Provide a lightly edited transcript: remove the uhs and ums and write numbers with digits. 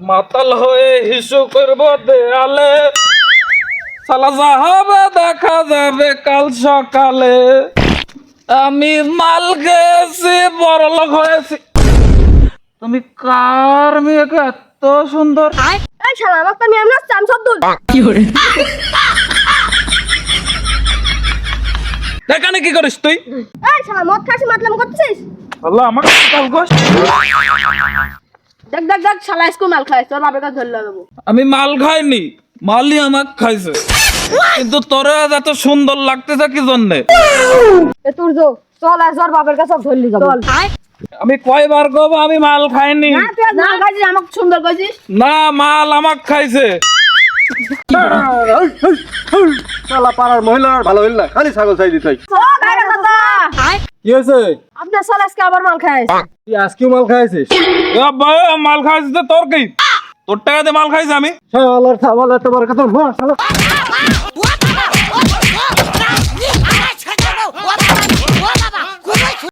মাতাল হয়ে হিসু করব দেয়ালে, সালা যা হবে দেখা যাবে কাল সকালে। আমি মাল খেয়েছি, বড়লোক হয়েছি। তুমি কার মেয়েকে এত সুন্দর? এই শালা আমার তো নিয়ম না শামসুদ্দুল। এখানে কি করিস তুই? এই শালা মদ খাসি মাতলাম করছিস? আল্লাহ আমাকে কাল গোস। দেখ দেখ দেখ শালা স্কুল মাল খাইছ, তোর বাপের কাছে ধরে লাগাবো। আমি মাল খাইনি, মালই আমাকে খাইছে। কিন্তু তোরে আজ এত সুন্দর লাগতেছে কি জন্যে? এ তোর জো চল আর তোর বাপের কাছে ধরলি যাব। চল আমি কয়বার গো আমি মাল খাইনি। না তুই মাল খাইছিস আমাকে সুন্দর কইছিস। না, মাল আমাকে খাইছে। শালা পাড়ার মহিলা ভালো হইল না, খালি ছাগল চাই দিতে। ও গায়ক দাদা কি হয়েছে? আপনার শালা আজকে আবার মাল খাইছ। তুই আজকেও মাল খাইছিস? এ ভাই, মাল খাইছে তো তোর কি? তোর টাকা দিয়ে মাল খাইছে আমি। শালার ছাগল এত বড় কথা, শালা